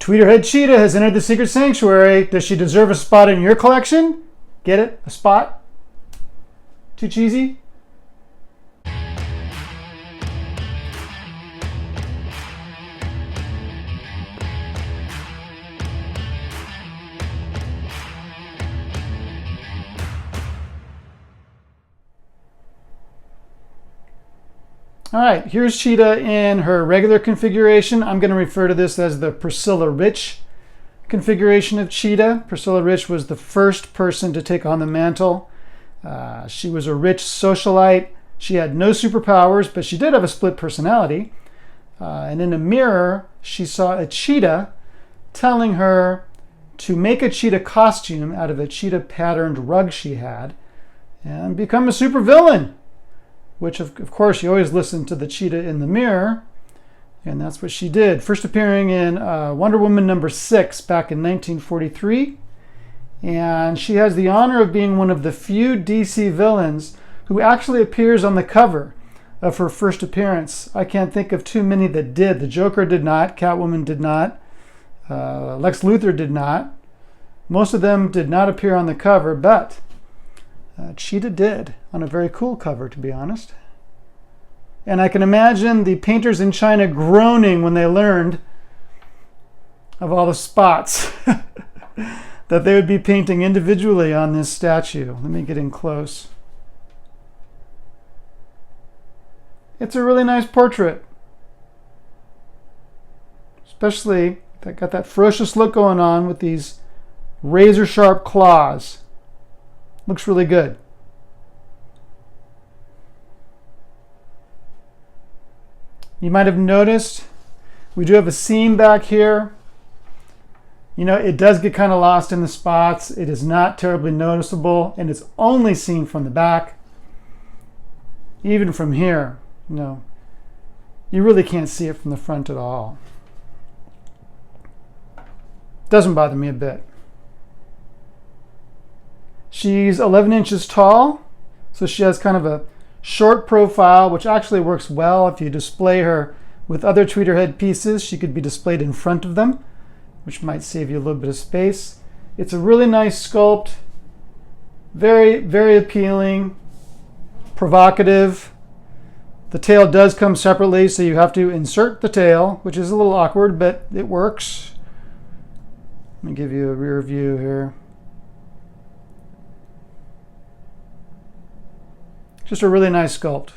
Tweeterhead Cheetah has entered the Secret Sanctuary. Does she deserve a spot in your collection? Get it? A spot? Too cheesy? All right, here's Cheetah in her regular configuration. I'm going to refer to this as the Priscilla Rich configuration of Cheetah. Priscilla Rich was the first person to take on the mantle. She was a rich socialite. She had no superpowers, but she did have a split personality. And in a mirror, she saw a cheetah telling her to make a cheetah costume out of a cheetah patterned rug she had and become a supervillain. Which, of course, you always listen to the cheetah in the mirror, and that's what she did. First appearing in Wonder Woman #6 back in 1943, and she has the honor of being one of the few DC villains who actually appears on the cover of her first appearance. I can't think of too many that did. The Joker did not, Catwoman did not, Lex Luthor did not. Most of them did not appear on the cover, but Cheetah did, on a very cool cover, to be honest. And I can imagine the painters in China groaning when they learned of all the spots that they would be painting individually on this statue. Let me get in close. It's a really nice portrait. Especially, that got that ferocious look going on with these razor-sharp claws. Looks really good. You might have noticed we do have a seam back here. You know, it does get kind of lost in the spots. It is not terribly noticeable, and it's only seen from the back. Even from here, you know, you really can't see it from the front at all. Doesn't bother me a bit. She's 11 inches tall, so she has kind of a short profile, which actually works well if you display her with other Tweeterhead pieces. She could be displayed in front of them, which might save you a little bit of space. It's a really nice sculpt, very, very appealing, provocative. The tail does come separately, so you have to insert the tail, which is a little awkward, but it works. Let me give you a rear view here. Just a really nice sculpt.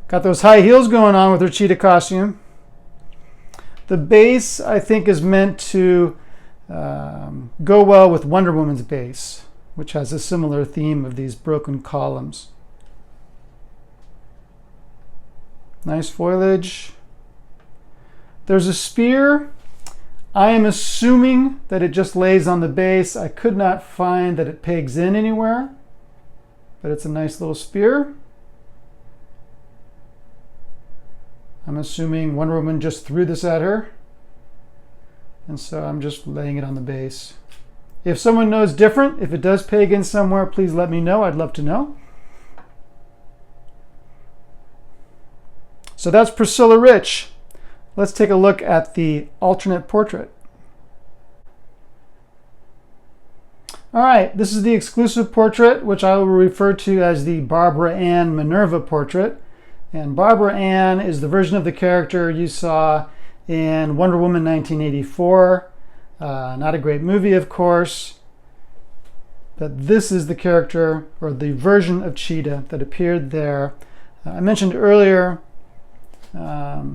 Got those high heels going on with her cheetah costume. The base, I think, is meant to go well with Wonder Woman's base, which has a similar theme of these broken columns. Nice foliage. There's a spear. I am assuming that it just lays on the base. I could not find that it pegs in anywhere. But it's a nice little spear. I'm assuming Wonder Woman just threw this at her. And so I'm just laying it on the base. If someone knows different, if it does peg in somewhere, please let me know. I'd love to know. So that's Priscilla Rich. Let's take a look at the alternate portrait. All right, this is the exclusive portrait, which I will refer to as the Barbara Ann Minerva portrait. And Barbara Ann is the version of the character you saw in Wonder Woman 1984. Not a great movie, of course, but this is the character, or the version of Cheetah that appeared there. I mentioned earlier that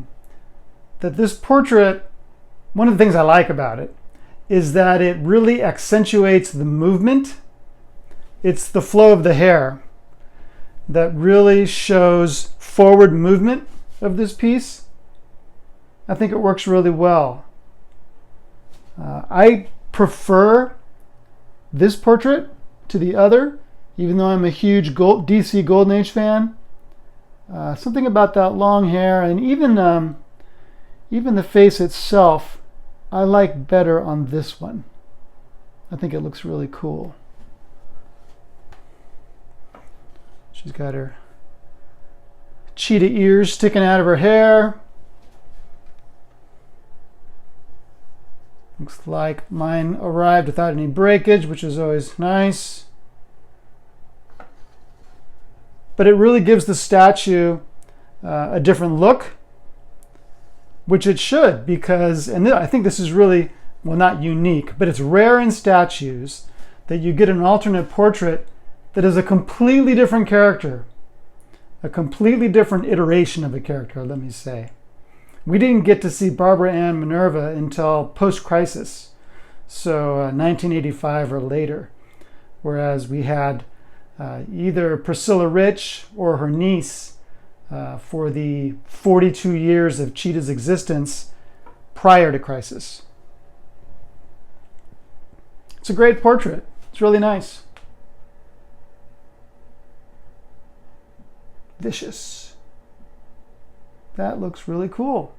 this portrait, one of the things I like about it, is that it really accentuates the movement. It's the flow of the hair that really shows forward movement of this piece. I think it works really well. I prefer this portrait to the other, even though I'm a huge DC Golden Age fan. Something about that long hair, and even the face itself, I like better on this one. I think it looks really cool. She's got her cheetah ears sticking out of her hair. Looks like mine arrived without any breakage, which is always nice. But it really gives the statue a different look, which it should, because, and I think this is really, well, not unique, but it's rare in statues that you get an alternate portrait that is a completely different character, a completely different iteration of a character, let me say. We didn't get to see Barbara Ann Minerva until post-crisis, so 1985 or later, whereas we had either Priscilla Rich or her niece for the 42 years of Cheetah's existence prior to crisis. It's a great portrait. It's really nice. Vicious. That looks really cool.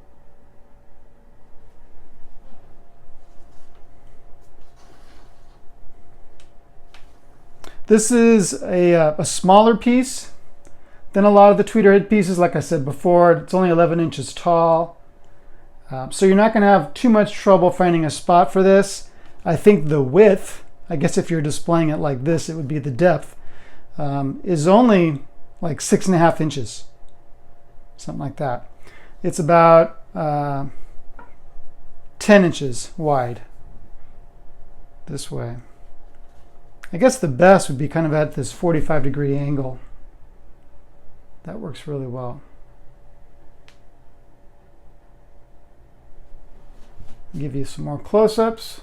This is a smaller piece than a lot of the Tweeterhead pieces. Like I said before, it's only 11 inches tall. So you're not going to have too much trouble finding a spot for this. I think the width, I guess if you're displaying it like this, it would be the depth, is only like 6.5 inches. Something like that. It's about 10 inches wide this way. I guess the best would be kind of at this 45-degree angle. That works really well. Give you some more close-ups.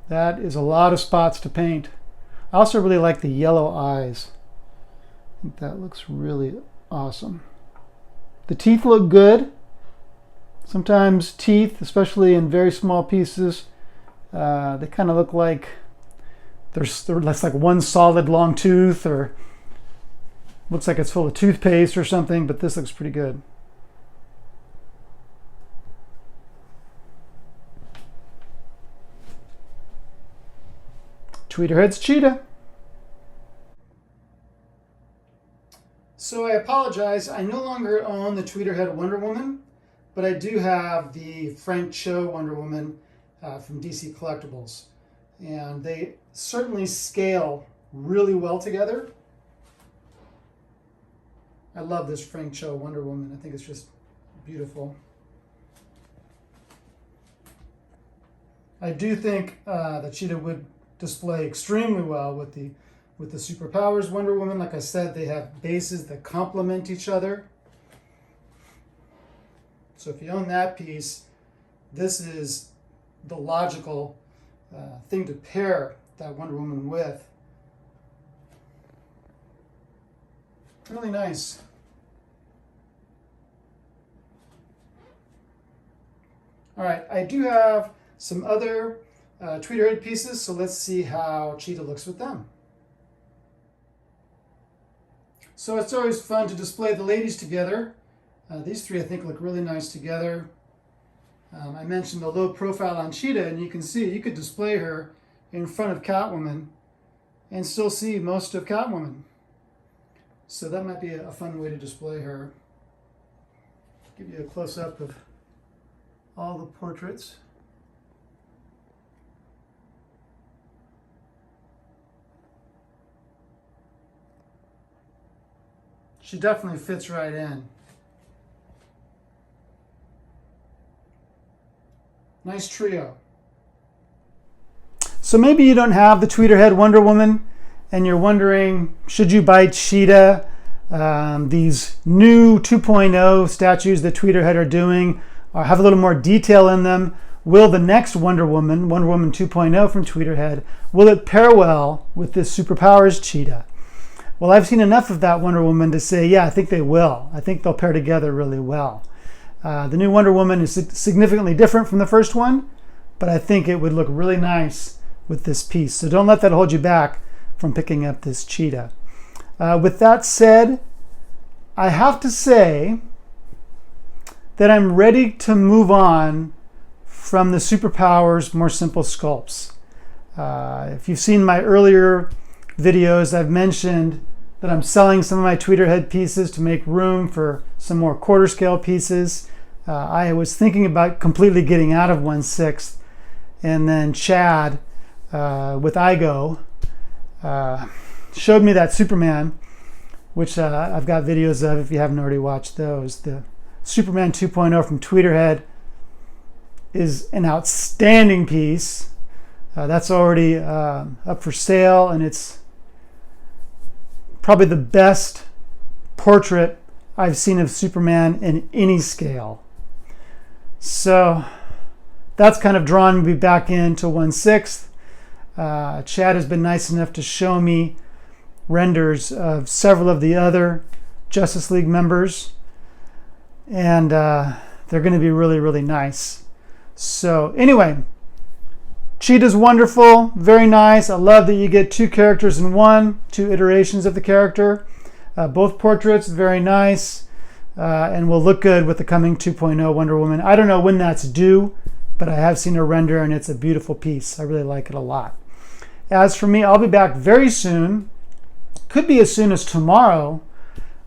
That is a lot of spots to paint. I also really like the yellow eyes. I think that looks really awesome. The teeth look good. Sometimes teeth, especially in very small pieces, they kind of look like there's like one solid long tooth, or looks like it's full of toothpaste or something, but this looks pretty good. Tweeterhead's Cheetah. So I apologize, I no longer own the Tweeterhead Wonder Woman, but I do have the Frank Cho Wonder Woman from DC Collectibles. And they certainly scale really well together. I love this Frank Cho Wonder Woman. I think it's just beautiful. I do think that Cheetah would display extremely well with the Superpowers Wonder Woman. Like I said, they have bases that complement each other. So if you own that piece, this is the logical thing to pair that Wonder Woman with. Really nice. All right, I do have some other Tweeterhead pieces, so let's see how Cheetah looks with them. So it's always fun to display the ladies together. These three I think look really nice together. I mentioned the low profile on Cheetah, and you can see you could display her in front of Catwoman and still see most of Catwoman. So that might be a fun way to display her. Give you a close-up of all the portraits. She definitely fits right in. Nice trio. So maybe you don't have the Tweeterhead Wonder Woman and you're wondering, should you buy Cheetah? These new 2.0 statues that Tweeterhead are doing have a little more detail in them. Will the next Wonder Woman, Wonder Woman 2.0 from Tweeterhead, will it pair well with this Superpowers Cheetah? Well, I've seen enough of that Wonder Woman to say, yeah, I think they will. I think they'll pair together really well. The new Wonder Woman is significantly different from the first one, but I think it would look really nice with this piece. So don't let that hold you back from picking up this Cheetah. With that said, I have to say that I'm ready to move on from the Superpowers more simple sculpts. If you've seen my earlier videos, I've mentioned that I'm selling some of my Tweeterhead pieces to make room for some more quarter scale pieces. I was thinking about completely getting out of 1/6, and then Chad with IGO showed me that Superman, which I've got videos of if you haven't already watched those. The Superman 2.0 from Tweeterhead is an outstanding piece. That's already up for sale, and it's probably the best portrait I've seen of Superman in any scale. So that's kind of drawn me back into 1/6. Chad has been nice enough to show me renders of several of the other Justice League members, and they're going to be really, really nice. So anyway, Cheetah's wonderful, very nice. I love that you get two characters in one, two iterations of the character. Both portraits, very nice, and will look good with the coming 2.0 Wonder Woman. I don't know when that's due, but I have seen a render, and it's a beautiful piece. I really like it a lot. As for me, I'll be back very soon, could be as soon as tomorrow,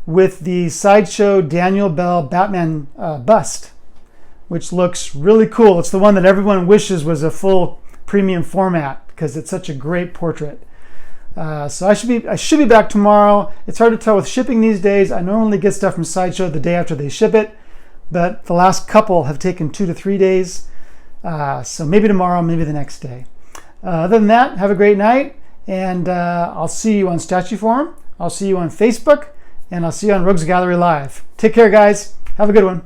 with the Sideshow Daniel Bell Batman bust, which looks really cool. It's the one that everyone wishes was a full premium format because it's such a great portrait. So I should be back tomorrow. It's hard to tell with shipping these days. I normally get stuff from Sideshow the day after they ship it, but the last couple have taken 2 to 3 days. So maybe tomorrow, maybe the next day. Other than that, have a great night, and I'll see you on Statue Forum. I'll see you on Facebook, and I'll see you on Rogues Gallery Live. Take care, guys. Have a good one.